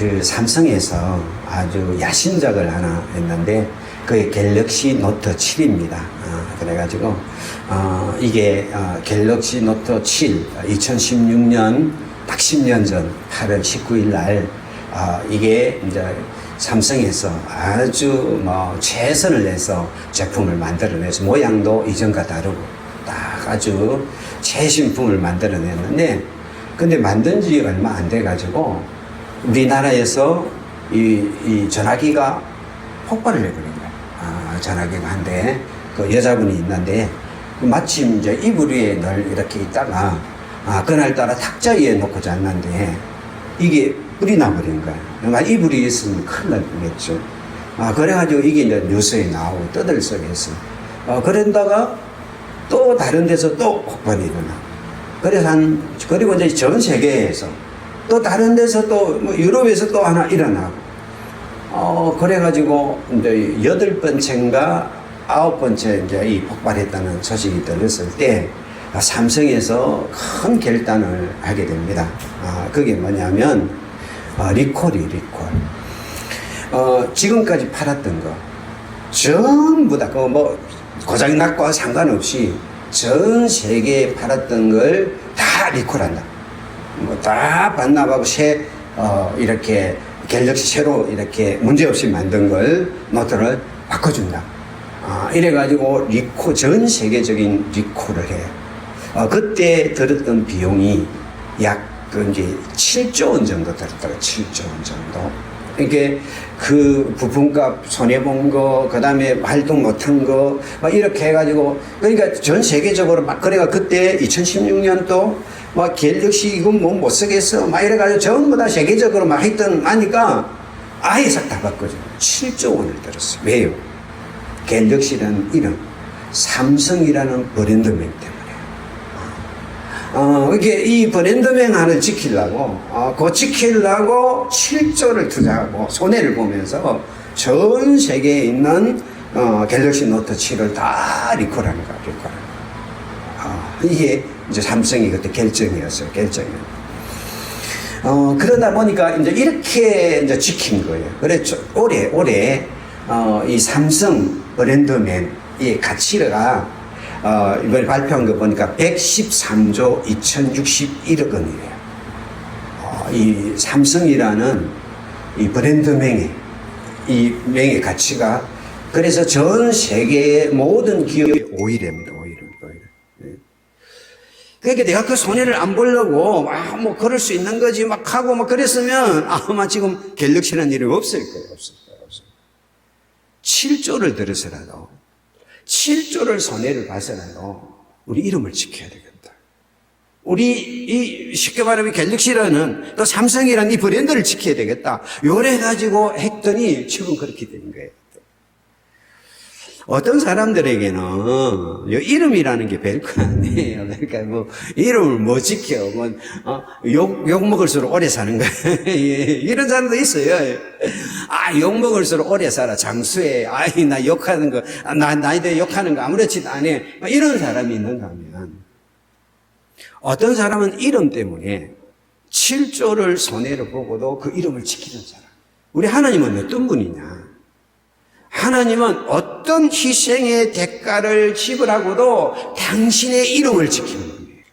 그 삼성에서 아주 야심작을 하나 했는데 그게 갤럭시 노트 7입니다. 그래가지고 이게 갤럭시 노트 7 2016년 딱 10년 전 8월 19일 날 이게 이제 삼성에서 아주 뭐 최선을 내서 제품을 만들어내서 모양도 이전과 다르고 딱 아주 최신품을 만들어냈는데, 근데 만든 지 얼마 안 돼가지고 우리나라에서 이 전화기가 폭발을 해버린 거예요. 전화기가 한 대, 그 여자분이 있는데 마침 이제 이불 위에 늘 이렇게 있다가 그날따라 탁자 위에 놓고 잤는데 이게 불이 나버린 거예요. 이불이 있으면 큰일 날 뻔했죠. 그래가지고 이게 이제 뉴스에 나오고 떠들썩해서 그러다가 또 다른 데서 또 폭발이 일어나고, 그리고 이제 전 세계에서 또 다른 데서 또 뭐 유럽에서 또 하나 일어나고, 그래가지고 이제 8번째인가 9번째 이제 이 폭발했다는 소식이 들었을 때 삼성에서 큰 결단을 하게 됩니다. 그게 뭐냐면 리콜이 리콜. 지금까지 팔았던 거 전부 다 그 뭐 고장났과 상관없이 전 세계에 팔았던 걸 다 리콜한다. 뭐 다 반납하고 이렇게 갤럭시 새로 이렇게 문제없이 만든 걸 노트를 바꿔준다. 이래가지고 전 세계적인 리콜을 해요. 그때 들었던 비용이 약 이제 7조 원 정도 들었다고. 7조 원 정도. 이게 그 부품값 손해본 거, 그 다음에 활동 못한 거, 막 이렇게 해가지고, 그러니까 전 세계적으로 막, 그래가 그때 2016년도 막 갤럭시 이건 뭐 못 쓰겠어. 막 이래가지고 전부 다 세계적으로 막 했던, 하니까 아예 싹 다 바꿔줘. 7조 원을 들었어요. 왜요? 갤럭시라는 이름, 삼성이라는 브랜드명 때문에. 이렇게 이 브랜드명 하나를 지키려고, 그거 지키려고 7조를 투자하고 손해를 보면서 전 세계에 있는 갤럭시 노트 7을 다 리콜하는 거야, 이게 이제 삼성이 그때 결정이었어요, 그러다 보니까 이제 이렇게 이제 지킨 거예요. 그래서 올해 이 삼성 브랜드명의 가치가 이번에 발표한 거 보니까 113조 2061억 원이에요. 이 삼성이라는 이 브랜드명의 이 명의 가치가, 그래서 전 세계의 모든 기업이 오히려입니다. 그러니까 내가 그 손해를 안 보려고 뭐 그럴 수 있는 거지 막 하고 막 그랬으면 아마 지금 갤럭시라는 이름이 없을 거예요. 7조를 들어서라도 7조를 손해를 봐서라도 우리 이름을 지켜야 되겠다. 우리 쉽게 말하면 갤럭시라는 또 삼성이라는 이 브랜드를 지켜야 되겠다. 요래 가지고 했더니 지금 그렇게 된 거예요. 어떤 사람들에게는 이름이라는 게 별거 아니에요. 그러니까 뭐 이름을 뭐 지켜, 욕 먹을수록 오래 사는 거예요. 이런 사람도 있어요. 욕 먹을수록 오래 살아. 장수해. 나 욕하는 거, 나에 대해 욕하는 거 아무렇지도 않아. 이런 사람이 있는가 하면, 어떤 사람은 이름 때문에 7조를 손해를 보고도 그 이름을 지키는 사람. 우리 하나님은 어떤 분이냐? 하나님은 어떤 희생의 대가를 지불하고도 당신의 이름을 지키는 분이에요.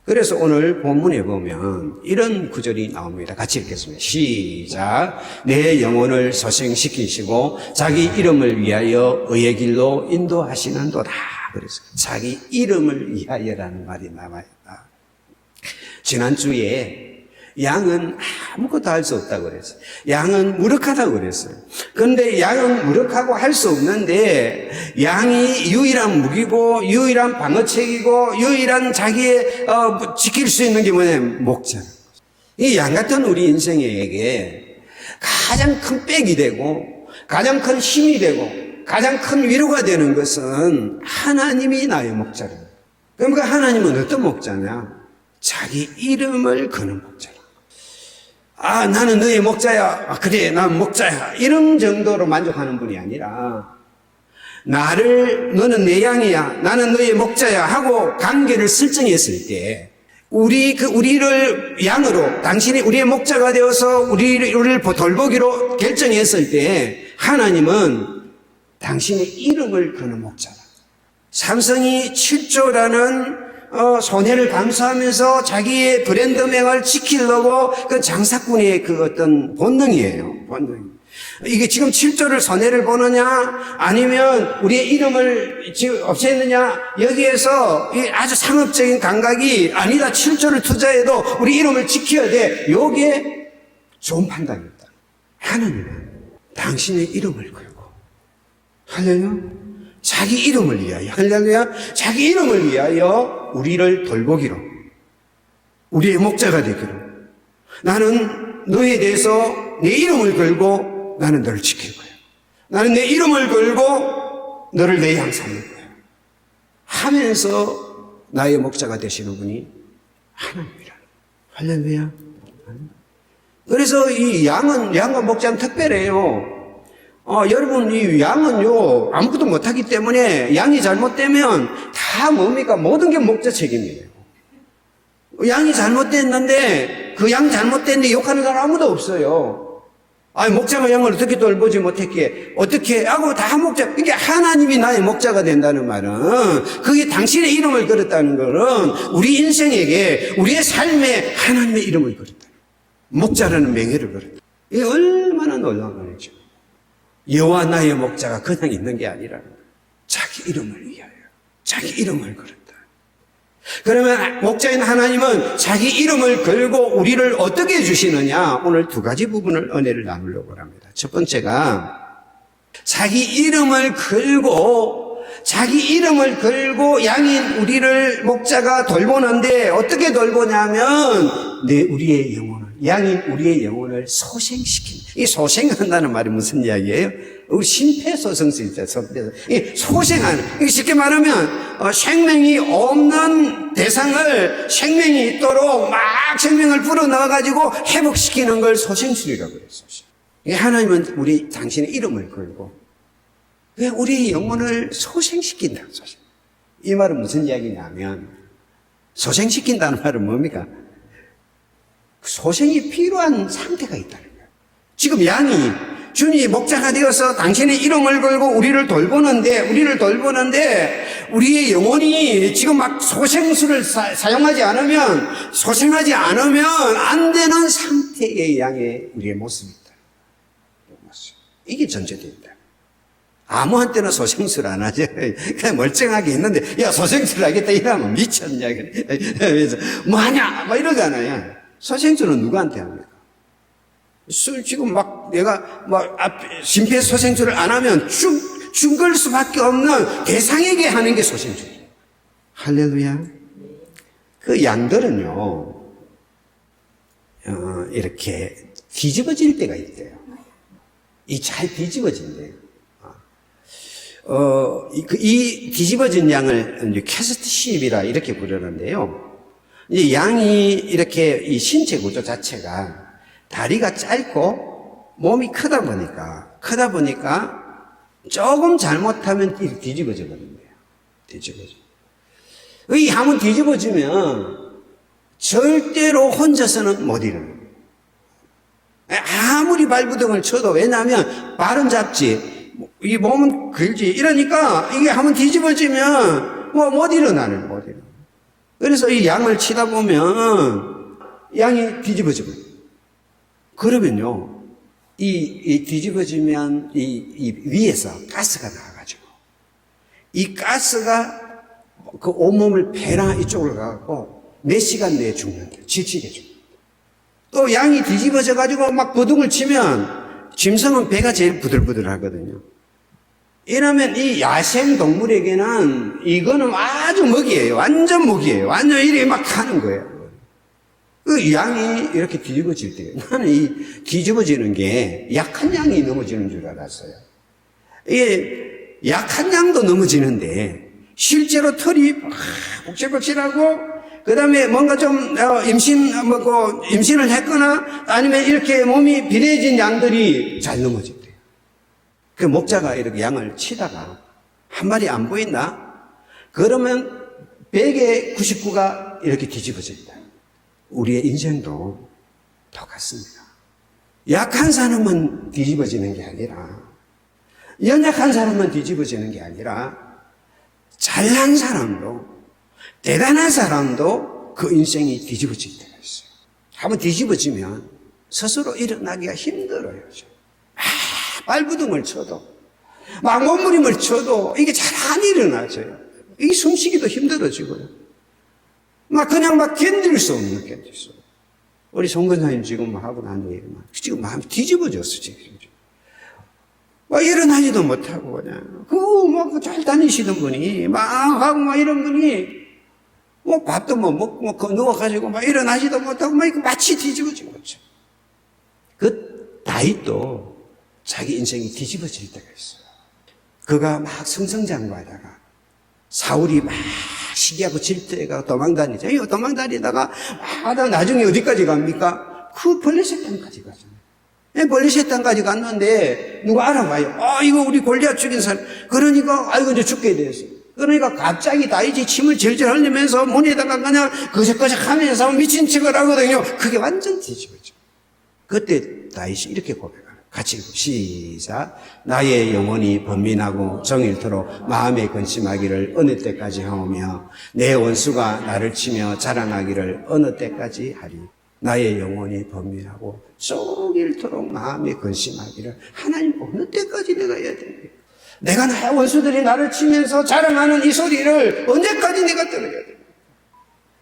그래서 오늘 본문에 보면 이런 구절이 나옵니다. 같이 읽겠습니다. 시작. 내 영혼을 소생시키시고 자기 이름을 위하여 의의 길로 인도하시는도다. 그래서 자기 이름을 위하여라는 말이 나와요. 지난주에 양은 아무것도 할 수 없다고 그랬어요. 양은 무력하다고 그랬어요. 그런데 양은 무력하고 할 수 없는데 양이 유일한 무기고 유일한 방어책이고 유일한 자기의 지킬 수 있는 게 뭐냐면 목자라는 거죠. 이 양 같은 우리 인생에게 가장 큰 백이 되고 가장 큰 힘이 되고 가장 큰 위로가 되는 것은 하나님이 나의 목자라는 거예요. 그러니까 하나님은 어떤 목자냐? 자기 이름을 거는 목자라. 나는 너의 목자야. 그래, 난 목자야. 이런 정도로 만족하는 분이 아니라, 너는 내 양이야. 나는 너의 목자야. 하고 관계를 설정했을 때, 우리를 양으로, 당신이 우리의 목자가 되어서 우리를 돌보기로 결정했을 때 하나님은 당신의 이름을 거는 목자다. 삼성이 7조라는 손해를 감수하면서 자기의 브랜드명을 지키려고 그 장사꾼의 그 어떤 본능이에요. 본능. 이게 지금 7조를 손해를 보느냐, 아니면 우리의 이름을 지금 없애느냐, 여기에서 아주 상업적인 감각이 아니다. 7조를 투자해도 우리 이름을 지켜야 돼. 요게 좋은 판단이었다. 하나님은 당신의 이름을 걸고, 할렐루야, 자기 이름을 위하여, 할렐루야, 자기 이름을 위하여 우리를 돌보기로, 우리의 목자가 되기로, 나는 너에 대해서 내 이름을 걸고 나는 너를 지킬 거야. 나는 내 이름을 걸고 너를 내 양 삼을 거야 하면서 나의 목자가 되시는 분이 하나님이라. 할렐루야. 그래서 이 양과 목자는 특별해요. 여러분, 이 양은요, 아무것도 못하기 때문에 양이 잘못되면 다 뭡니까? 모든 게 목자 책임이에요. 양이 잘못됐는데, 그 양 잘못됐는데 욕하는 사람 아무도 없어요. 목자가 양을 어떻게 돌보지 못했기에, 어떻게 하고 다 목자. 이게 하나님이 나의 목자가 된다는 말은, 그게 당신의 이름을 걸었다는 것은, 우리 인생에게, 우리의 삶에 하나님의 이름을 걸었다. 목자라는 명예를 걸었다. 이게 얼마나 놀라운 거죠. 여호와 나의 목자가 그냥 있는 게 아니라 자기 이름을 위하여 자기 이름을 걸었다. 그러면 목자인 하나님은 자기 이름을 걸고 우리를 어떻게 해주시느냐, 오늘 두 가지 부분을 은혜를 나누려고 합니다. 첫 번째가 자기 이름을 걸고 양인 우리를 목자가 돌보는데 어떻게 돌보냐면 우리의 영혼을, 양인 우리의 영혼을 소생시킨다. 이 소생한다는 말이 무슨 이야기예요? 우리 심폐소생술 있죠. 이 소생하는, 이게 쉽게 말하면 생명이 없는 대상을 생명이 있도록 막 생명을 불어넣어가지고 회복시키는 걸 소생술이라고 그래요. 하나님은 당신의 이름을 걸고 우리의 영혼을 소생시킨다. 이 말은 무슨 이야기냐면, 소생시킨다는 말은 뭡니까? 소생이 필요한 상태가 있다는 거예요. 지금 양이 주님이 목자가 되어서 당신의 이름을 걸고 우리를 돌보는데 우리의 영혼이 지금 막 소생술을 소생하지 않으면 안 되는 상태의 양의 우리의 모습이 있다. 이게 전제됩니다. 아무한테나 소생술 안 하죠. 그냥 멀쩡하게 있는데, 야, 소생술 하겠다 이러면 미쳤냐. 그래서 뭐하냐 이러잖아요. 소생술은 누구한테 합니까? 지금 내가 심폐소생술을 안 하면 죽을 수밖에 없는 대상에게 하는 게 소생술이에요. 할렐루야. 그 양들은요, 이렇게 뒤집어질 때가 있대요. 잘 뒤집어진대요. 이 뒤집어진 양을 이제 캐스트 쉽이라 이렇게 부르는데요. 이제 양이 이렇게 이 신체 구조 자체가 다리가 짧고 몸이 크다 보니까 조금 잘못하면 이렇게 뒤집어져 버린 거예요. 이 한번 뒤집어지면 절대로 혼자서는 못 일어나요. 아무리 발부둥을 쳐도, 왜냐하면 발은 잡지, 이 몸은 길지, 이러니까 이게 한번 뒤집어지면 못 일어나는. 그래서 이 양을 치다 보면 양이 뒤집어져 버려요. 그러면요, 이 뒤집어지면 이 위에서 가스가 나와가지고 이 가스가 그 온몸을 배나 이쪽으로 가고 몇 시간 내에 죽는데, 지치게 죽는다. 또 양이 뒤집어져가지고 막 부둥을 치면, 짐승은 배가 제일 부들부들 하거든요. 이러면 이 야생 동물에게는 이거는 아주 먹이에요. 완전 먹이에요. 완전 이렇게 막 하는 거예요. 그 양이 이렇게 뒤집어질 때, 나는 이 뒤집어지는 게 약한 양이 넘어지는 줄 알았어요. 이게 약한 양도 넘어지는데, 실제로 털이 복실복실하고, 그 다음에 뭔가 좀 임신을 했거나 아니면 이렇게 몸이 비례해진 양들이 잘 넘어진대요. 그 목자가 이렇게 양을 치다가 한 마리 안 보인다? 그러면 100에 99가 이렇게 뒤집어진다. 우리의 인생도 똑같습니다. 약한 사람은 뒤집어지는 게 아니라, 연약한 사람은 뒤집어지는 게 아니라, 잘난 사람도, 대단한 사람도 그 인생이 뒤집어질 때가 있어요. 한번 뒤집어지면 스스로 일어나기가 힘들어요. 발부둥을 쳐도, 막 몸부림을 쳐도 이게 잘 안 일어나져요. 이게 숨쉬기도 힘들어지고요. 그냥 견딜 수 없는 견딜 수. 우리 송 권사님 지금 하고 난 후에 지금 마음이 뒤집어졌어, 지금. 일어나지도 못하고, 그냥. 잘 다니시던 분이, 하고, 이런 분이, 밥도 먹고, 누워가지고, 일어나지도 못하고, 마치 뒤집어진 거죠. 그 다윗도 자기 인생이 뒤집어질 때가 있어요. 그가 승승장구하다가, 사울이 시기하고 질투해가 도망다니죠. 도망다니다가, 나중에 어디까지 갑니까? 그 블레셋 땅까지 가잖아요. 블레셋 땅까지 갔는데, 누가 알아봐요. 이거 우리 골리앗 죽인 사람. 그러니까, 이제 죽게 됐어. 그러니까 갑자기 다윗이 침을 질질 흘리면서 문에다가 그냥 거적거적 하면서 미친 척을 하거든요. 그게 완전 뒤집어져. 그때 다윗이 이렇게 고백하는. 같이 시작. 나의 영혼이 번민하고 정일토록 마음에 근심하기를 어느 때까지 하오며 내 원수가 나를 치며 자랑하기를 어느 때까지 하리. 나의 영혼이 번민하고 종일토록 마음에 근심하기를 하나님 어느 때까지 내가 해야 됩니까? 내가 나의 원수들이 나를 치면서 자랑하는 이 소리를 언제까지 내가 들어야 됩니까?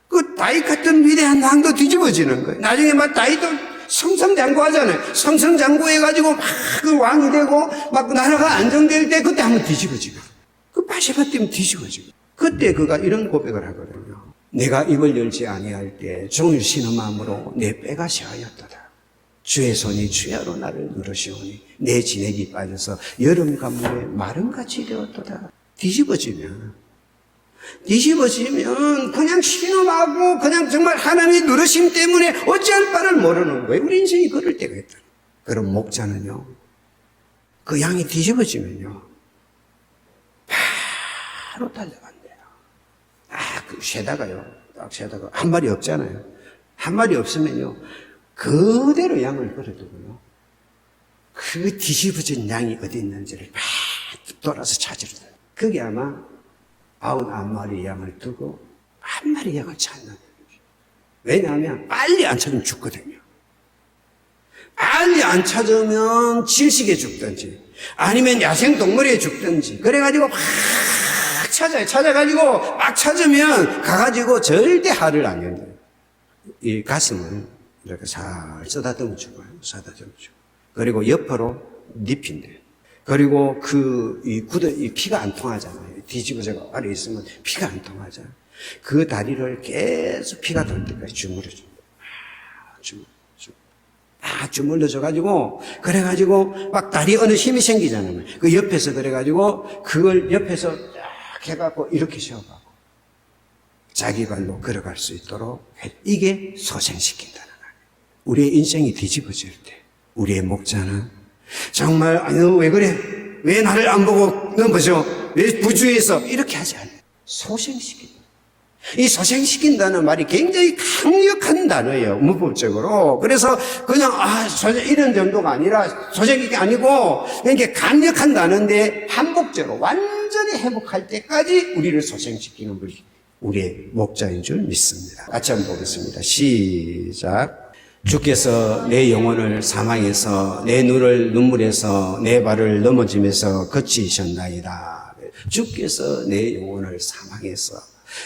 그 다윗 같은 위대한 왕도 뒤집어지는 거예요. 나중에 다윗도 성성장구하잖아요. 성성장구해가지고 그 왕이 되고 나라가 안정될 때 그때 한번 뒤집어지고 그 바세바 때문에 뒤집어지고 그때 그가 이런 고백을 하거든요. 내가 입을 열지 아니할 때 종일 쉬는 마음으로 내 뼈가 쇠하였도다. 주의 손이 주야로 나를 누르시오니 내 진액이 빠져서 여름 가뭄에 마름같이 되었도다. 뒤집어지면 그냥 신음하고 그냥 정말 하나님의 누르심 때문에 어찌할 바를 모르는 거예요. 우리 인생이 그럴 때가 있다. 그럼 목자는요, 그 양이 뒤집어지면요 바로 달려간대요. 쉬다가요, 딱 쉬다가 한 마리 없잖아요. 한 마리 없으면요 그대로 양을 걸어두고요 그 뒤집어진 양이 어디 있는지를 막 돌아서 찾으러 다녀요. 그게 아마 99마리 양을 두고 한 마리 양을 찾는 거죠. 왜냐하면 빨리 안 찾으면 죽거든요. 빨리 안 찾으면 질식에 죽든지 아니면 야생동물에 죽든지 그래가지고 막 찾아요. 찾아가지고 막 찾으면 가가지고 절대 알을 안 연대요. 이 가슴을 이렇게 잘 쓰다듬어 주고요. 쓰다듬어 주고 그리고 옆으로 눕힌대요. 그리고 이 피가 안 통하잖아요. 뒤집어져가 아래 있으면 피가 안 통하잖아요. 그 다리를 계속 피가 돌 때까지 주물러줍니다. 주물러줘가지고, 그래가지고, 다리 어느 힘이 생기잖아요. 그 옆에서 그래가지고, 그걸 옆에서 쫙 해갖고, 이렇게 세워가고, 자기 발로 걸어갈 수 있도록 해. 이게 소생시킨다는 거예요. 우리의 인생이 뒤집어질 때, 우리의 목자는 정말, 너 왜 그래? 왜 나를 안 보고 넘어져? 왜 부주의해서? 이렇게 하지 않아요. 소생시킨다. 이 소생시킨다는 말이 굉장히 강력한 단어예요. 문법적으로. 그래서 그냥, 이런 정도가 아니라, 소생이 아니고, 이게 강력한 단어인데, 반복적으로 완전히 회복할 때까지 우리를 소생시키는 분이 우리의 목자인 줄 믿습니다. 같이 한번 보겠습니다. 시작. 주께서 내 영혼을 사망해서 내 눈을 눈물에서 내 발을 넘어지면서 거치셨나이다. 주께서 내 영혼을 사망해서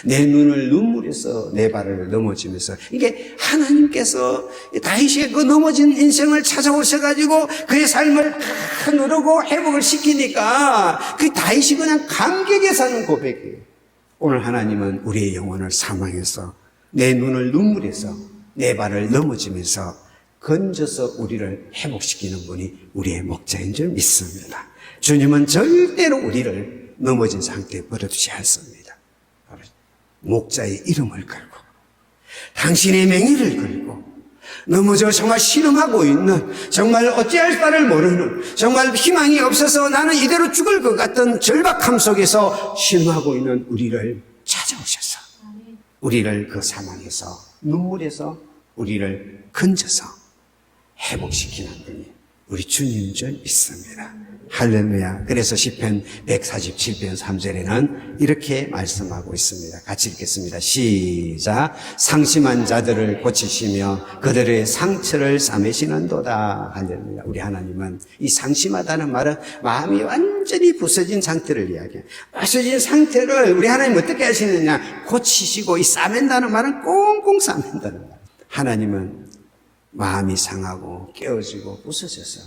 내 눈을 눈물에서 내 발을 넘어지면서 이게 하나님께서 다윗의 그 넘어진 인생을 찾아오셔가지고 그의 삶을 다 누르고 회복을 시키니까 그 다윗이 그냥 감격에 사는 고백이에요. 오늘 하나님은 우리의 영혼을 사망해서 내 눈을 눈물에서 내 발을 넘어지면서 건져서 우리를 회복시키는 분이 우리의 목자인 줄 믿습니다. 주님은 절대로 우리를 넘어진 상태에 버려두지 않습니다. 목자의 이름을 걸고 당신의 명의를 걸고 넘어져 정말 신음하고 있는 정말 어찌할 바를 모르는 정말 희망이 없어서 나는 이대로 죽을 것 같은 절박함 속에서 신음하고 있는 우리를 찾아오셔서 우리를 그 사망에서 눈물에서 우리를 건져서 회복시키는 분이 우리 주님인 줄 믿습니다. 할렐루야. 그래서 시편 147편 3절에는 이렇게 말씀하고 있습니다. 같이 읽겠습니다. 시작. 상심한 자들을 고치시며 그들의 상처를 싸매시는도다. 할렐루야. 우리 하나님은 이 상심하다는 말은 마음이 완전히 부서진 상태를 이야기해요. 부서진 상태를 우리 하나님 어떻게 하시느냐? 고치시고, 이 싸맨다는 말은 꽁꽁 싸맨다는 말. 하나님은 마음이 상하고 깨어지고 부서져서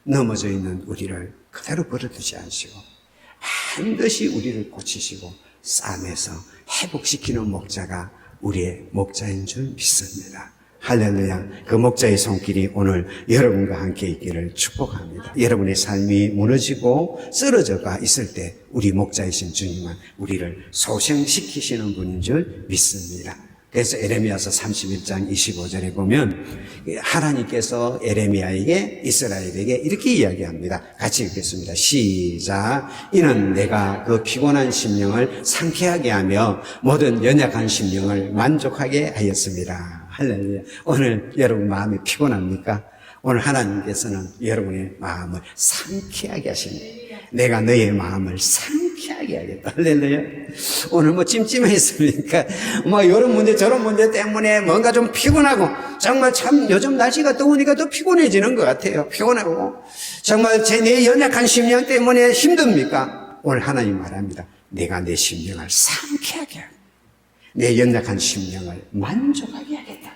넘어져 있는 우리를 그대로 버려두지 않으시고 반드시 우리를 고치시고 싸매서 회복시키는 목자가 우리의 목자인 줄 믿습니다. 할렐루야. 그 목자의 손길이 오늘 여러분과 함께 있기를 축복합니다. 여러분의 삶이 무너지고 쓰러져가 있을 때 우리 목자이신 주님은 우리를 소생시키시는 분인 줄 믿습니다. 그래서 에레미야서 31장 25절에 보면 하나님께서 에레미야에게, 이스라엘에게 이렇게 이야기합니다. 같이 읽겠습니다. 시작. 이는 내가 그 피곤한 심령을 상쾌하게 하며 모든 연약한 심령을 만족하게 하였습니다. 할렐루야. 오늘 여러분 마음이 피곤합니까? 오늘 하나님께서는 여러분의 마음을 상쾌하게 하십니다. 내가 너의 마음을 상쾌하게 하겠다. 할렐루야. 오늘 뭐 찜찜했습니까? 뭐 이런 문제 저런 문제 때문에 뭔가 좀 피곤하고, 정말 참 요즘 날씨가 더우니까 더 피곤해지는 것 같아요. 피곤하고 정말 내 연약한 심령 때문에 힘듭니까? 오늘 하나님 말합니다. 내가 내 심령을 상쾌하게 하고 내 연약한 심령을 만족하게 하겠다.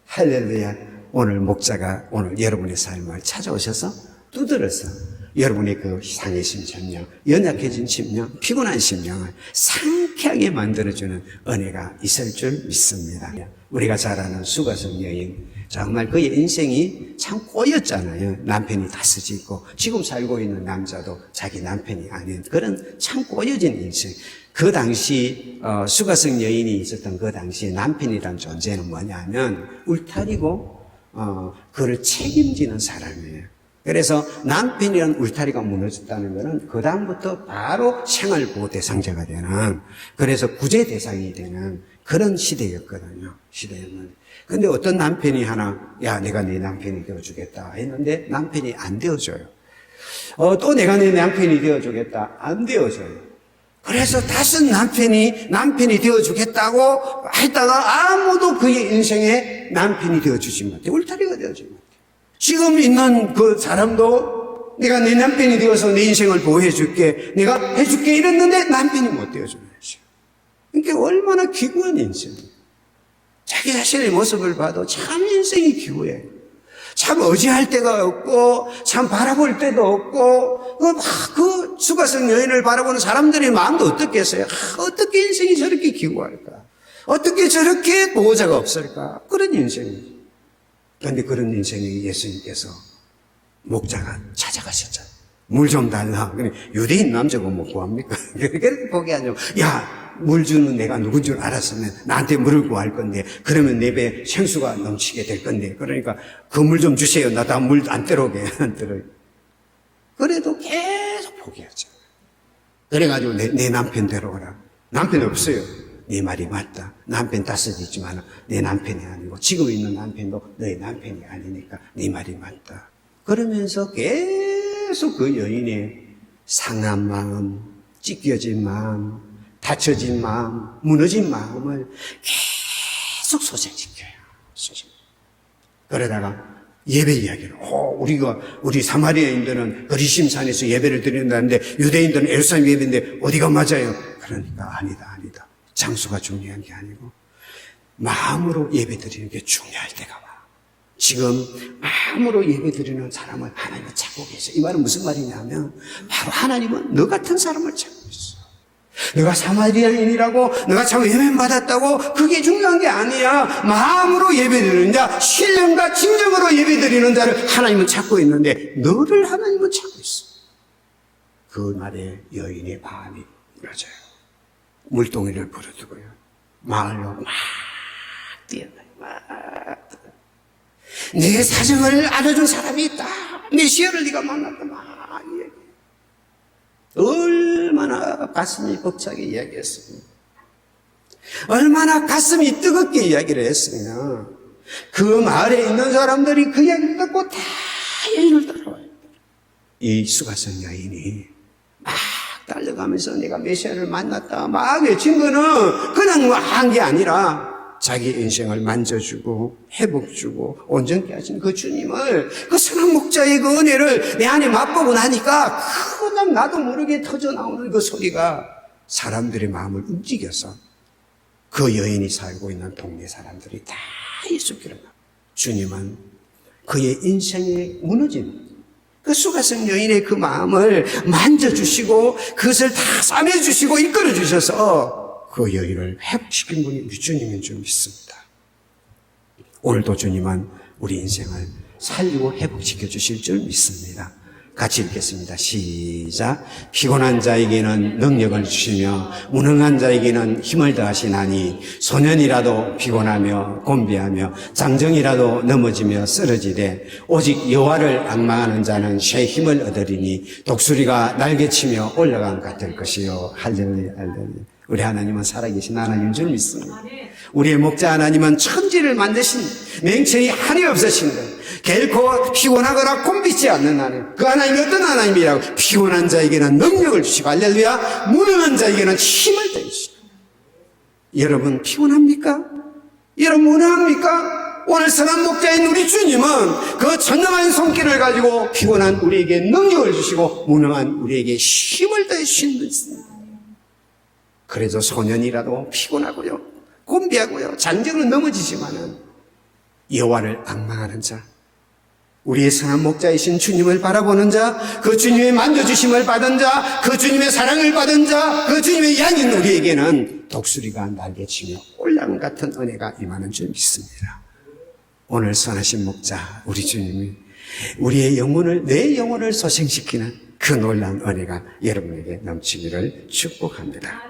할렐루야. 오늘 목자가 오늘 여러분의 삶을 찾아오셔서 두드려서 여러분의 그 상해진 심령, 연약해진 심령, 피곤한 심령을 상쾌하게 만들어주는 은혜가 있을 줄 믿습니다. 우리가 잘 아는 수가성 여인, 정말 그의 인생이 참 꼬였잖아요. 남편이 다스지 있고 지금 살고 있는 남자도 자기 남편이 아닌 그런 참 꼬여진 인생. 그 당시 수가성 여인이 있었던 그 당시에 남편이란 존재는 뭐냐면 울타리고 그를 책임지는 사람이에요. 그래서 남편이란 울타리가 무너졌다는 것은 그 다음부터 바로 생활보호 대상자가 되는, 그래서 구제 대상이 되는 그런 시대였거든요. 근데 어떤 남편이 하나, 야, 내가 네 남편이 되어주겠다 했는데 남편이 안 되어줘요. 또 내가 네 남편이 되어주겠다, 안 되어줘요. 그래서 다섯 남편이 되어주겠다고 했다가 아무도 그의 인생에 남편이 되어주지 못해. 울타리가 되어주지 못해. 지금 있는 그 사람도 내가 내 남편이 되어서 내 인생을 보호해줄게, 내가 해줄게 이랬는데 남편이 못 되어주는 거죠. 그러니까 얼마나 기구한 인생이에요. 자기 자신의 모습을 봐도 참 인생이 기구해요. 참 의지할 데가 없고 참 바라볼 데도 없고 그 수가성 여인을 바라보는 사람들의 마음도 어떻겠어요? 어떻게 인생이 저렇게 기구할까? 어떻게 저렇게 보호자가 없을까? 그런 인생이죠. 그런데 그런 인생에 예수님께서 목자가 찾아가셨잖아요. 물 좀 달라. 유대인 남자가 뭐 구합니까? 그렇게 포기하죠. 야, 물 주는 내가 누군 줄 알았으면 나한테 물을 구할 건데, 그러면 내 배에 생수가 넘치게 될 건데, 그러니까 그 물 좀 주세요. 나 다 물 안 들어오게. 안 들어요. 그래도 계속 포기하죠. 그래가지고 내 남편 데려오라. 남편 없어요. 네 말이 맞다. 남편 다스리지만 내 남편이 아니고 지금 있는 남편도 너의 남편이 아니니까 네 말이 맞다. 그러면서 계속 그 여인의 상한 마음, 찢겨진 마음, 다쳐진 마음, 무너진 마음을 계속 소생시켜요. 그러다가 예배 이야기를, 우리 사마리아인들은 그리심산에서 예배를 드린다는데 유대인들은 예루살렘 예배인데 어디가 맞아요? 그러니까 아니다. 장소가 중요한 게 아니고 마음으로 예배 드리는 게 중요할 때가 와. 지금 마음으로 예배 드리는 사람을 하나님은 찾고 계세요. 이 말은 무슨 말이냐면 바로 하나님은 너 같은 사람을 찾고 있어. 내가 사마리아인이라고, 내가 참 예배받았다고, 그게 중요한 게 아니야. 마음으로 예배 드리는 자, 신령과 진정으로 예배 드리는 자를 하나님은 찾고 있는데 너를 하나님은 찾고 있어. 그 날에 여인의 마음이 무너져요. 물동이를 부르두고요. 마을로 막 뛰어가요. 내 사정을 알아준 사람이 있다. 내 시혈을 네가 만났다. 막 이야기. 얼마나 가슴이 벅차게 이야기했습니다. 얼마나 가슴이 뜨겁게 이야기를 했으면 그 마을에 있는 사람들이 그 이야기를 듣고 다 여인을 따라와요. 이 수가성 여인이 막 달려가면서 내가 메시아를 만났다 막 외친 거는 그냥 한 게 아니라 자기 인생을 만져주고 회복주고 온전케 하신 그 주님을, 그 선한 목자의 그 은혜를 내 안에 맛보고 나니까 그냥 나도 모르게 터져나오는 그 소리가 사람들의 마음을 움직여서 그 여인이 살고 있는 동네 사람들이 다 예수께로 나와요. 주님은 그의 인생에 무너진 그 수가성 여인의 그 마음을 만져주시고 그것을 다 싸매주시고 이끌어주셔서 그 여인을 회복시킨 분이 우리 주님인 줄 믿습니다. 오늘도 주님은 우리 인생을 살리고 회복시켜 주실 줄 믿습니다. 같이 읽겠습니다. 시작. 피곤한 자에게는 능력을 주시며 무능한 자에게는 힘을 더하시나니 소년이라도 피곤하며 곤비하며 장정이라도 넘어지며 쓰러지되 오직 여호와를 앙망하는 자는 새 힘을 얻으리니 독수리가 날개치며 올라간 같을 것이요. 할렐루야, 할렐루야. 우리 하나님은 살아계신 하나님인 줄 믿습니다. 우리의 목자 하나님은 천지를 만드신 맹천이 한이 없으신 분, 결코 피곤하거나 곤비지 않는 하나님. 그 하나님이 어떤 하나님이라고? 피곤한 자에게는 능력을 주시고 할렐루야, 무능한 자에게는 힘을 더하시고. 여러분 피곤합니까? 여러분 무능합니까? 오늘 선한 목자인 우리 주님은 그 전능한 손길을 가지고 피곤한 우리에게 능력을 주시고 무능한 우리에게 힘을 더하시는 분입니다. 그래서 소년이라도 피곤하고요, 곤비하고요, 장정은 넘어지지만은 여호와를 앙망하는 자, 우리의 선한 목자이신 주님을 바라보는 자, 그 주님의 만져주심을 받은 자, 그 주님의 사랑을 받은 자, 그 주님의 양인 우리에게는 독수리가 날개치며 올랑 같은 은혜가 임하는 줄 믿습니다. 오늘 선하신 목자 우리 주님이 우리의 영혼을, 내 영혼을 소생시키는 그 놀라운 은혜가 여러분에게 넘치기를 축복합니다.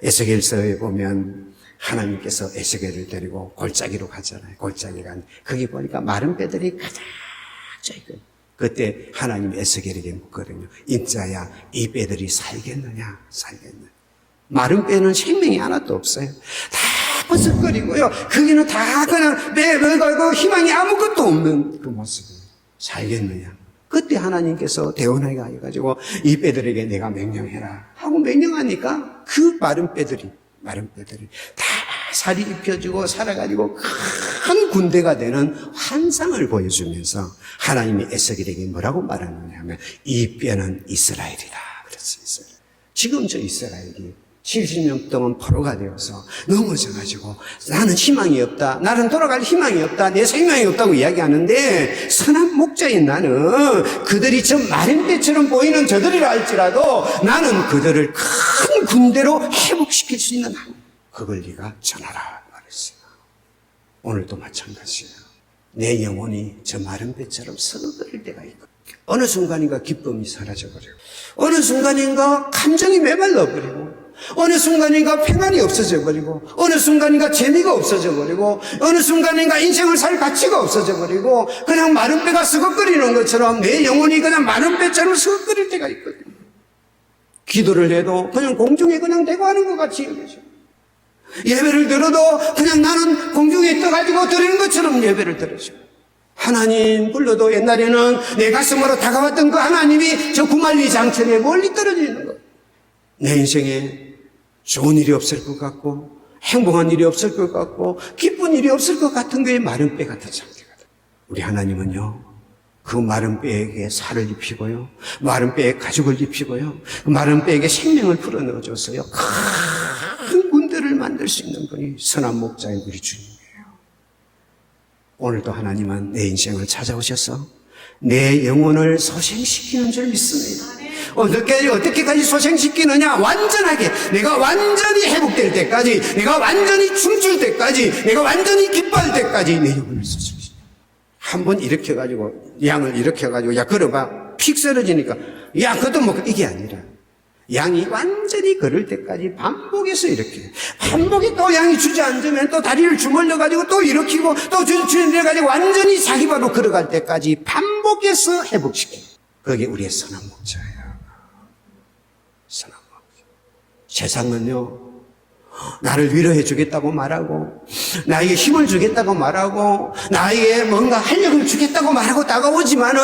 에스겔서에 보면 하나님께서 에스겔을 데리고 골짜기로 가잖아요. 골짜기 간 거기 보니까 마른 뼈들이 가득 차 있거든요. 그때 하나님이 에스겔에게 묻거든요. 인자야, 이 뼈들이 살겠느냐? 살겠느냐? 마른 뼈는 생명이 하나도 없어요. 다 버석거리고요. 거기는 다 그냥 매매가고 희망이 아무것도 없는 그 모습이에요. 살겠느냐? 그때 하나님께서 대원하게 해가지고 이 뼈들에게 내가 명령해라 하고 명령하니까 그 마른 뼈들이 다 살이 입혀지고 살아가지고 큰 군대가 되는 환상을 보여주면서 하나님이 에스겔에게 뭐라고 말하느냐 하면 이 뼈는 이스라엘이다 그랬어요. 지금 저 이스라엘이 70년 동안 포로가 되어서 넘어져가지고 나는 희망이 없다, 나는 돌아갈 희망이 없다, 내 생명이 없다고 이야기하는데 선한 목자인 나는 그들이 저 마른 뼈처럼 보이는 저들이라 할지라도 나는 그들을 큰 군대로 회복시킬 수 있는 하나님, 그걸 네가 전하라 말했어요. 오늘도 마찬가지예요. 내 영혼이 저 마른 뼈처럼 서거릴 때가 있고 어느 순간인가 기쁨이 사라져버리고 어느 순간인가 감정이 메말라버리고 어느 순간인가 평안이 없어져 버리고 어느 순간인가 재미가 없어져 버리고 어느 순간인가 인생을 살 가치가 없어져 버리고 그냥 마른 뼈가 서걱거리는 것처럼 내 영혼이 그냥 마른 뼈처럼 서걱거릴 때가 있거든요. 기도를 해도 그냥 공중에 그냥 대고하는 것 같이 여겨져. 예배를 들어도 그냥 나는 공중에 떠가지고 드리는 것처럼 예배를 드려줘. 하나님 불러도 옛날에는 내 가슴으로 다가왔던 그 하나님이 저 구만리 장천에 멀리 떨어져 있는 것. 내 인생에 좋은 일이 없을 것 같고 행복한 일이 없을 것 같고 기쁜 일이 없을 것 같은 게 마른 뼈 같은 상태거든. 우리 하나님은요 그 마른 뼈에게 살을 입히고요 마른 뼈에 가죽을 입히고요 마른 뼈에게 생명을 풀어넣어줬어요. 큰 군대를 만들 수 있는 분이 선한 목자인 우리 주님이에요. 오늘도 하나님은 내 인생을 찾아오셔서 내 영혼을 소생시키는 줄 믿습니다. 어떻게까지 소생시키느냐? 완전하게, 내가 완전히 회복될 때까지, 내가 완전히 춤출 때까지, 내가 완전히 기뻐할 때까지 내 영혼을 소생시켜. 한번 일으켜가지고, 양을 일으켜가지고, 야, 걸어봐. 픽 쓰러지니까, 야, 그것도 뭐, 이게 아니라, 양이 완전히 걸을 때까지 반복해서 이렇게. 반복에 또 양이 주저앉으면 또 다리를 주물러가지고 또 일으키고 또 주저앉아가지고 완전히 자기 발로 걸어갈 때까지 반복해서 회복시켜요. 그게 우리의 선한 목자예요. 선한 목자. 세상은요, 나를 위로해 주겠다고 말하고, 나에게 힘을 주겠다고 말하고, 나에게 뭔가 활력을 주겠다고 말하고 다가오지만은,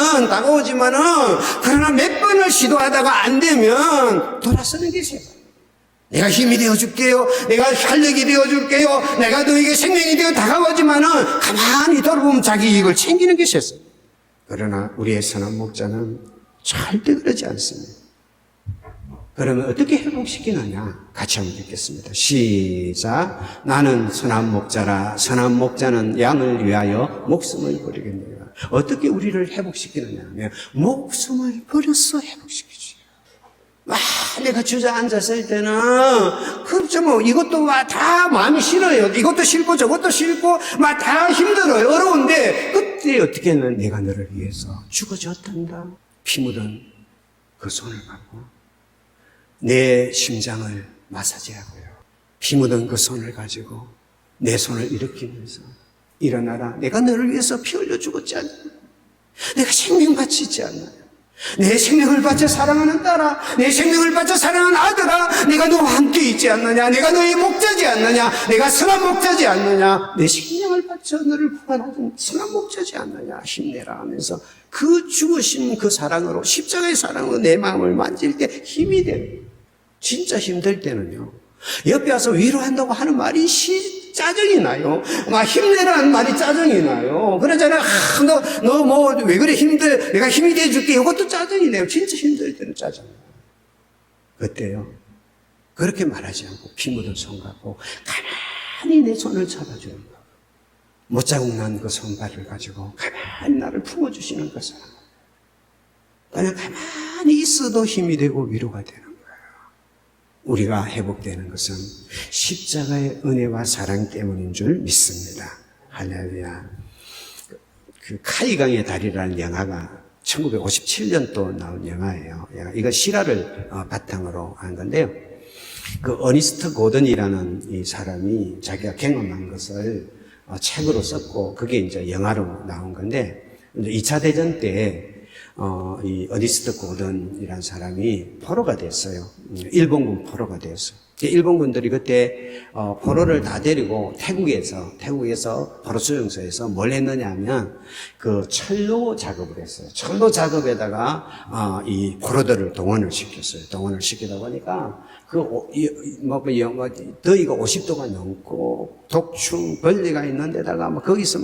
그러나 몇 번을 시도하다가 안 되면 돌아서는 게 있어요. 내가 힘이 되어줄게요. 내가 활력이 되어줄게요. 내가 너에게 생명이 되어 다가오지만은 가만히 돌아보면 자기 이익을 챙기는 게 있어요. 그러나 우리의 선한 목자는 절대 그러지 않습니다. 그러면 어떻게 회복시키느냐? 같이 한번 읽겠습니다. 시작. 나는 선한 목자라. 선한 목자는 양을 위하여 목숨을 버리겠느냐. 어떻게 우리를 회복시키느냐 하면 목숨을 버려서 회복시키지. 내가 주저앉았을 때는 그렇죠. 뭐 이것도 다 마음이 싫어요. 이것도 싫고 저것도 싫고 다 힘들어요. 어려운데 그때 어떻게 하면 내가 너를 위해서 죽어줬단다. 피 묻은 그 손을 갖고 내 심장을 마사지하고요. 피 묻은 그 손을 가지고 내 손을 일으키면서 일어나라. 내가 너를 위해서 피 흘려 죽었지 않냐. 내가 생명 바치지 않나요? 내 생명을 바쳐 사랑하는 딸아, 내 생명을 바쳐 사랑하는 아들아, 내가 너와 함께 있지 않느냐? 내가 너의 목자지 않느냐? 내가 선한 목자지 않느냐? 내 생명을 바쳐 너를 구원하던 선한 목자지 않느냐? 힘내라 하면서 그 죽으신 그 사랑으로, 십자가의 사랑으로 내 마음을 만질 때 힘이 돼요. 진짜 힘들 때는요, 옆에 와서 위로한다고 하는 말이 짜증이 나요. 힘내라는 말이 짜증이 나요. 그러잖아. 너 뭐 왜 그래 힘들, 내가 힘이 돼줄게. 이것도 짜증이 나요. 진짜 힘들 때는 짜증나요. 그때요, 그렇게 말하지 않고 피 묻은 손 갖고 가만히 내 손을 잡아주는 거. 못자국 난 그 손발을 가지고 가만히 나를 품어주시는 그 사람. 그냥 가만히 있어도 힘이 되고 위로가 되는 거예요. 우리가 회복되는 것은 십자가의 은혜와 사랑 때문인 줄 믿습니다. 할렐루야. 그 카이강의 다리라는 영화가 1957년도 나온 영화예요. 이거 실화를 바탕으로 한 건데요. 그 어니스트 고든이라는 이 사람이 자기가 경험한 것을 책으로 썼고 그게 이제 영화로 나온 건데, 2차 대전 때 이 어니스트 고든이라는 사람이 포로가 됐어요. 일본군 포로가 됐어요. 일본군들이 그때 포로를 다 데리고 태국에서 포로 수용소에서 뭘 했느냐 하면 그 철로 작업을 했어요. 철로 작업에다가 이 포로들을 동원을 시켰어요. 동원을 시키다 보니까 더위가 50도가 넘고 독충 벌레가 있는 데다가 거기서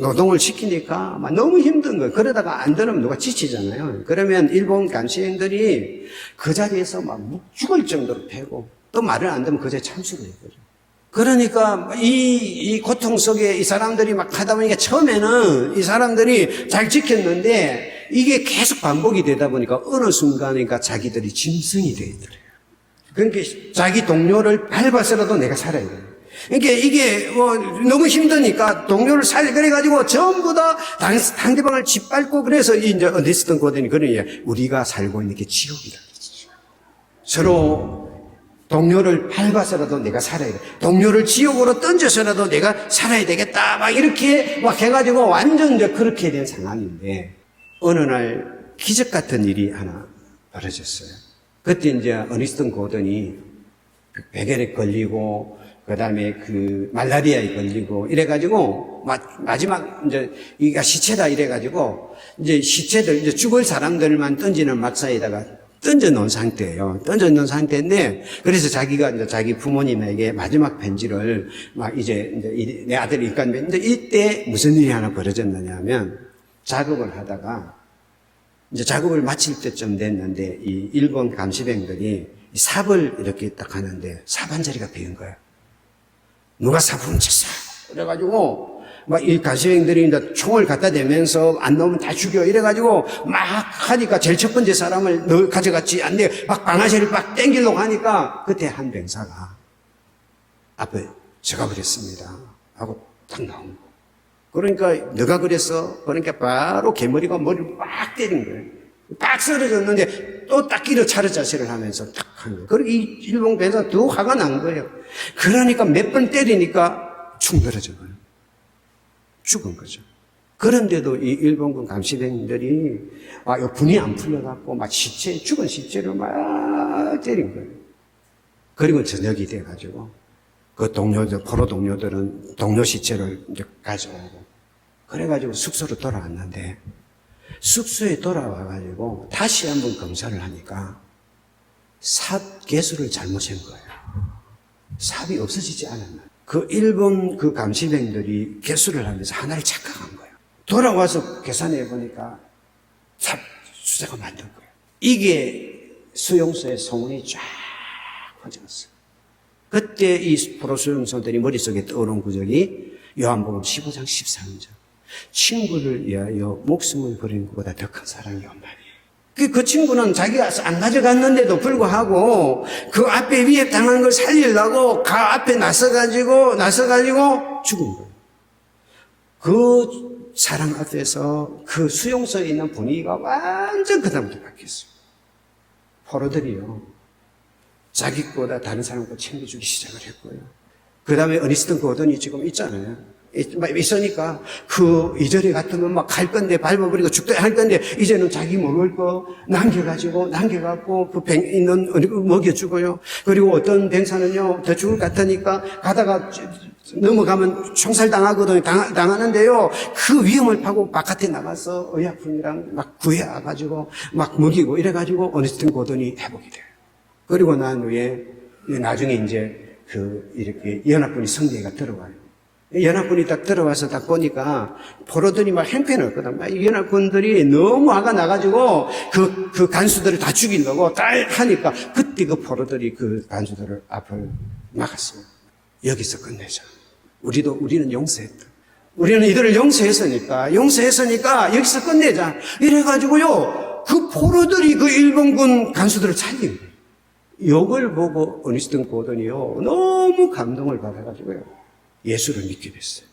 노동을 시키니까 너무 힘든 거예요. 그러다가 안 되면 누가 지치잖아요. 그러면 일본 감시행들이 그 자리에서 죽을 정도로 패고 또 말을 안 듣면 그 자리에 참수를 했거든요. 그러니까 이 고통 속에 이 사람들이 하다 보니까 처음에는 이 사람들이 잘 지켰는데 이게 계속 반복이 되다 보니까 어느 순간이니까 자기들이 짐승이 되더래요. 그러니까 자기 동료를 밟아서라도 내가 살아야 돼요. 그러니까 이게 너무 힘드니까 동료를 그래가지고 전부 다 상대방을 짓밟고, 그래서 이제 어니스트 고든이 그러냐, 우리가 살고 있는 게 지옥이다. 서로 동료를 밟아서라도 내가 살아야 돼. 동료를 지옥으로 던져서라도 내가 살아야 되겠다. 이렇게 해가지고 완전 이제 그렇게 된 상황인데, 어느 날 기적 같은 일이 하나 벌어졌어요. 그때 이제 어니스트 고든이 백혈에 걸리고, 그 다음에 말라리아에 걸리고, 이래가지고, 마지막, 이제, 이가 시체다 이래가지고, 이제 시체들, 이제 죽을 사람들만 던지는 막사에다가 던져 놓은 상태예요. 던져 놓은 상태인데, 그래서 자기가 이제 자기 부모님에게 마지막 편지를 이제 내 아들이 입간데, 이때 무슨 일이 하나 벌어졌느냐 하면, 작업을 하다가, 이제 작업을 마칠 때쯤 됐는데, 이 일본 감시병들이 삽을 이렇게 딱 하는데, 삽 한 자리가 비은 거예요. 누가 삽 훔쳤어. 그래가지고, 이 감시병들이 이제 총을 갖다 대면서 안 넣으면 다 죽여. 이래가지고 하니까 제일 첫 번째 사람을 너 가져갔지. 안 돼. 방아쇠를 땡기려고 하니까 그때 한 병사가 앞에 제가 그랬습니다 하고 딱 나온 거. 그러니까 너가 그랬어. 그러니까 바로 개머리가 머리를 빡 때린 거예요. 빡 쓰러졌는데 또 딱 일어 차려 자세를 하면서 딱 한 거예요. 그리고 이 일본 병사가 더 화가 난 거예요. 그러니까 몇 번 때리니까 축 늘어져 버려요. 죽은 거죠. 그런데도 이 일본군 감시병들이 분이 안 풀려갖고 죽은 시체를 막 때린 거예요. 그리고 저녁이 돼가지고 그 동료들, 포로 동료들은 동료 시체를 이제 가져오고 그래가지고 숙소로 돌아왔는데 숙소에 돌아와가지고 다시 한번 검사를 하니까 삽 개수를 잘못 센 거예요. 삽이 없어지지 않았나. 그 일본 그 감시병들이 개수를 하면서 하나를 착각한 거예요. 돌아와서 계산해 보니까 삽 숫자가 맞는 거예요. 이게 수용소의 소문이 쫙 퍼졌어요. 그때 이 포로 수용소들이 머릿속에 떠오른 구절이 요한복음 15장 13절. 친구를 위하여 목숨을 버리는 것보다 더 큰 사랑이 없나니. 그 친구는 자기가 안 가져갔는데도 불구하고 그 앞에 위협 당한 걸 살리려고 그 앞에 나서가지고 죽은 거예요. 그 사랑 앞에서 그 수용소에 있는 분위기가 완전 그다음부터 바뀌었어요. 포로들이요. 자기보다 다른 사람과 챙겨주기 시작을 했고요. 그 다음에 어니스턴 고든이 지금 있잖아요. 있으니까 그 이전에 같으면 막 갈 건데 밟아버리고 죽다 할 건데 이제는 자기 먹을 거 남겨갖고 그 병 있는 먹여주고요. 그리고 어떤 병사는요 더 죽을 것 같으니까 가다가 넘어가면 총살 당하거든요. 당하는데요. 그 위험을 파고 바깥에 나가서 의약품이랑 막 구해와가지고 막 먹이고 이래가지고 어니스턴 고든이 회복이 돼요. 그리고 난 후에 나중에 이제 이렇게 연합군이 성대가 들어와요. 연합군이 딱 들어와서 딱 보니까 포로들이 막 행패했거든. 연합군들이 너무 화가 나가지고 그 간수들을 다 죽이려고 딱 하니까 그때 그 포로들이 그 간수들을 앞을 막았어요. 여기서 끝내자. 우리는 용서했다. 우리는 이들을 용서했으니까 여기서 끝내자. 이래가지고요. 그 포로들이 그 일본군 간수들을 살린 거예요. 이걸 보고 어니스턴 고든이요. 너무 감동을 받아가지고요. 예수를 믿게 됐어요.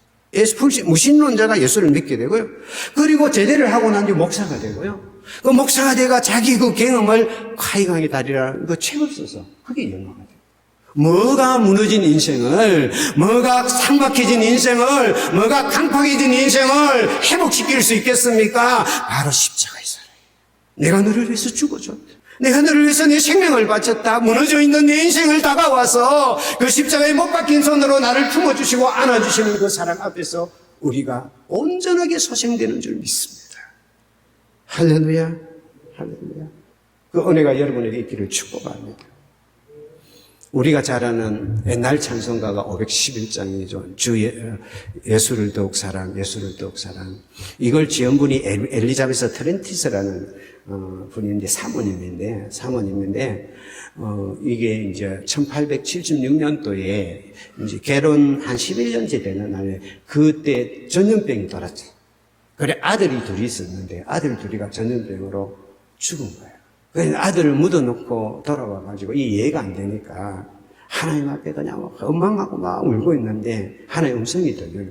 무신론자가 예수를 믿게 되고요. 그리고 제대를 하고 난 뒤 목사가 되고요. 그 목사가 돼가 자기 그 경험을 카이강의 다리라는 그 책을 써서 그게 영화가 돼요. 뭐가 무너진 인생을, 뭐가 삭막해진 인생을, 뭐가 강팍해진 인생을 회복시킬 수 있겠습니까? 바로 십자가의 사랑. 내가 너를 위해서 죽어줬다. 내가 너를 위해서 내 생명을 바쳤다. 무너져 있는 내 인생을 다가와서 그 십자가에 못 박힌 손으로 나를 품어주시고 안아주시는 그 사랑 앞에서 우리가 온전하게 소생되는 줄 믿습니다. 할렐루야, 할렐루야. 그 은혜가 여러분에게 있기를 축복합니다. 우리가 잘 아는 옛날 찬송가가 511장이죠. 예수를 더욱 사랑, 예수를 더욱 사랑. 이걸 지은 분이 엘리자베스 트렌티스라는 분인데 사모님인데 이게 이제 1876년도에 이제 결혼 한 11년째 되는 날에 그때 전염병이 돌았죠. 그래 아들이 둘이 있었는데 아들 둘이가 전염병으로 죽은 거예요. 그래서 아들을 묻어놓고 돌아와가지고 이 이해가 안 되니까 하나님 앞에 그냥 엉망하고 막 울고 있는데 하나님 음성이 들려요.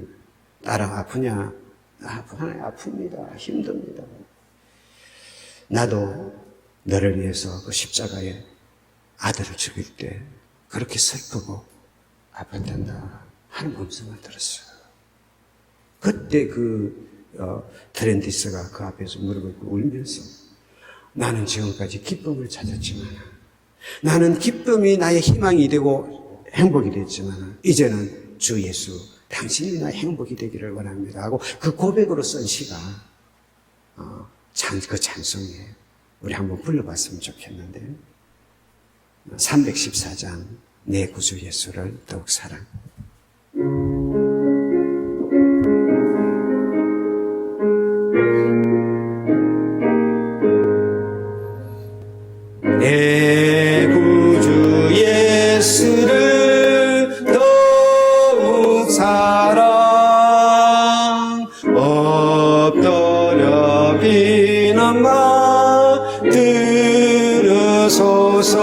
딸아 아프냐? 하나님 아픕니다. 힘듭니다. 나도 너를 위해서 그 십자가에 아들을 죽일 때 그렇게 슬프고 아팠단다 하는 음성을 들었어요. 그때 트렌티스가 그 앞에서 무릎을 꿇고 울면서 나는 지금까지 기쁨을 찾았지만 나는 기쁨이 나의 희망이 되고 행복이 됐지만 이제는 주 예수 당신이 나의 행복이 되기를 원합니다 하고 그 고백으로 쓴 시가 그 찬송이에요. 우리 한번 불러봤으면 좋겠는데 314장 내 구주 예수를 더욱 사랑. 내 구주 예수를 더욱 사랑 엎드려 비난마 들으소서.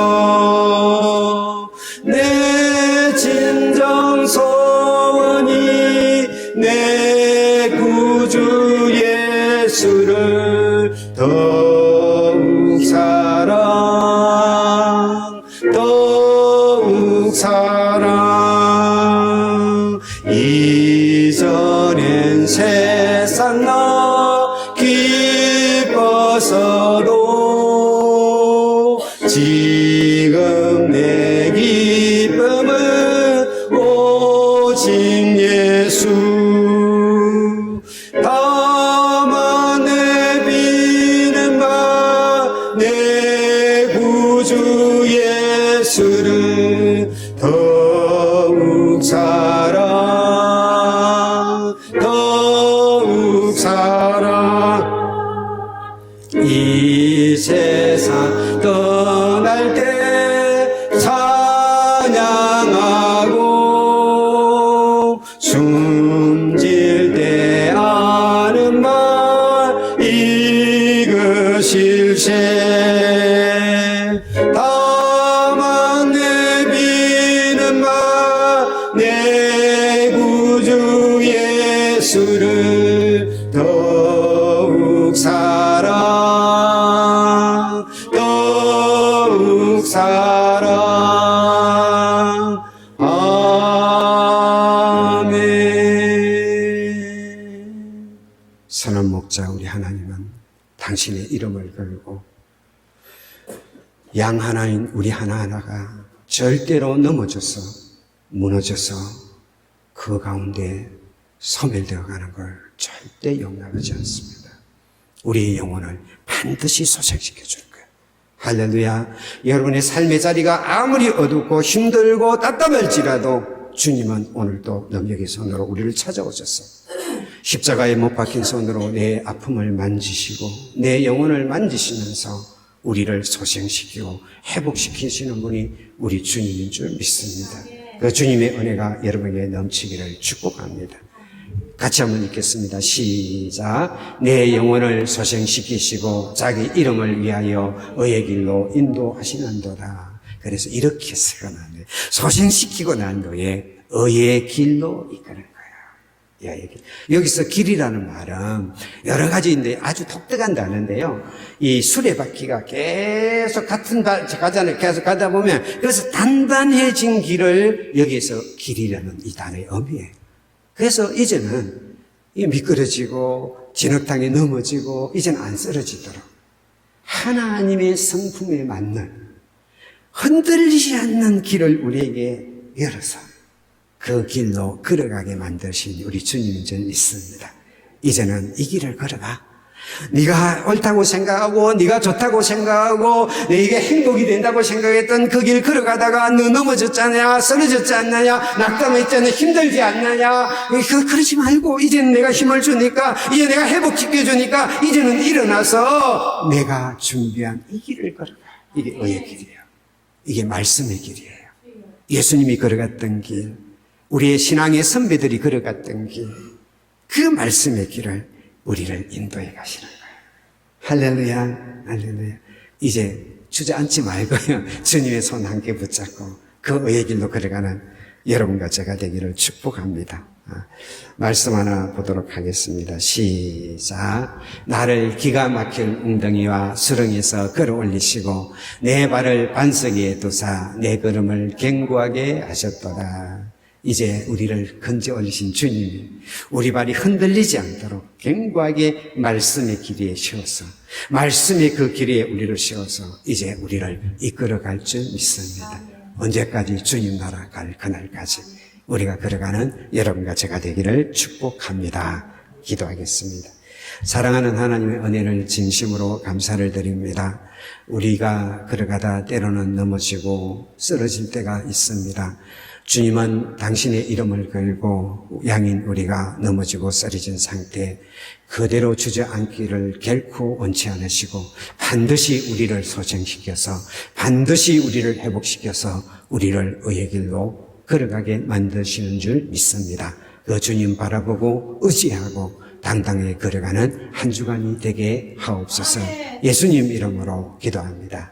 내 진정 소원이 내 구주 예수를 더욱 사랑 더욱 사랑. 이전엔 세상 나 기뻐서도 지금 내 길 구주 예수를 더욱 사랑 더욱 사랑 이 세상 떠날 때 찬양하고 숨질 때 아는 말 이것일세 다만 내비는 말 내 구주 예수를 더욱 사랑 더욱 사랑 아멘. 선한 목자 우리 하나님은 당신의 이름을 걸고 양 하나인 우리 하나하나가 절대로 넘어져서 무너져서 그 가운데 소멸되어 가는 걸 절대 용납하지 않습니다. 우리의 영혼을 반드시 소생시켜 줄 거예요. 할렐루야. 여러분의 삶의 자리가 아무리 어둡고 힘들고 답답할지라도 주님은 오늘도 능력의 손으로 우리를 찾아오셨어. 십자가에 못 박힌 손으로 내 아픔을 만지시고 내 영혼을 만지시면서 우리를 소생시키고 회복시키시는 분이 우리 주님인 줄 믿습니다. 그 주님의 은혜가 여러분에게 넘치기를 축복합니다. 같이 한번 읽겠습니다. 시작. 내 영혼을 소생시키시고 자기 이름을 위하여 의의 길로 인도하시는도다. 그래서 이렇게 쓰거든요. 소생시키고 난 후에 의의 길로 이끄는 거예요. 여기서 길이라는 말은 여러 가지인데 아주 독특한 단어인데요. 이 수레바퀴가 계속 같은 가잖아요. 계속 가다 보면 그래서 단단해진 길을 여기서 길이라는 이 단어의 의미예요. 그래서 이제는 미끄러지고 진흙탕에 넘어지고 이제는 안 쓰러지도록 하나님의 성품에 맞는 흔들리지 않는 길을 우리에게 열어서 그 길로 걸어가게 만드신 우리 주님인 줄 믿습니다. 이제는 이 길을 걸어가. 네가 옳다고 생각하고 네가 좋다고 생각하고 내게 행복이 된다고 생각했던 그 길 걸어가다가 너 넘어졌지 않느냐, 쓰러졌지 않느냐, 낙담했지 않느냐, 힘들지 않느냐, 그러지 말고 이제는 내가 힘을 주니까, 이제 내가 회복시켜주니까 이제는 일어나서 내가 준비한 이 길을 걸어가. 이게 의의 길이에요. 이게 말씀의 길이에요. 예수님이 걸어갔던 길, 우리의 신앙의 선배들이 걸어갔던 길, 그 말씀의 길을 우리를 인도해 가시는 거예요. 할렐루야, 할렐루야. 이제 주저앉지 말고요. 주님의 손 함께 붙잡고 그 의의 길로 걸어가는 여러분과 제가 되기를 축복합니다. 말씀 하나 보도록 하겠습니다. 시작. 나를 기가 막힐 웅덩이와 수렁에서 끌어올리시고 내 발을 반석 위에 두사 내 걸음을 견고하게 하셨도다. 이제 우리를 건져 올리신 주님이 우리 발이 흔들리지 않도록 견고하게 말씀의 길에 세워서 말씀의 그 길에 우리를 세워서 이제 우리를 이끌어갈 줄 믿습니다. 언제까지 주님 나라 갈 그날까지 우리가 걸어가는 여러분과 제가 되기를 축복합니다. 기도하겠습니다. 사랑하는 하나님의 은혜를 진심으로 감사를 드립니다. 우리가 걸어가다 때로는 넘어지고 쓰러질 때가 있습니다. 주님은 당신의 이름을 걸고 양인 우리가 넘어지고 쓰러진 상태 그대로 주저앉기를 결코 원치 않으시고 반드시 우리를 소생시켜서 반드시 우리를 회복시켜서 우리를 의의 길로 걸어가게 만드시는 줄 믿습니다. 그 주님 바라보고 의지하고 당당히 걸어가는 한 주간이 되게 하옵소서. 예수님 이름으로 기도합니다.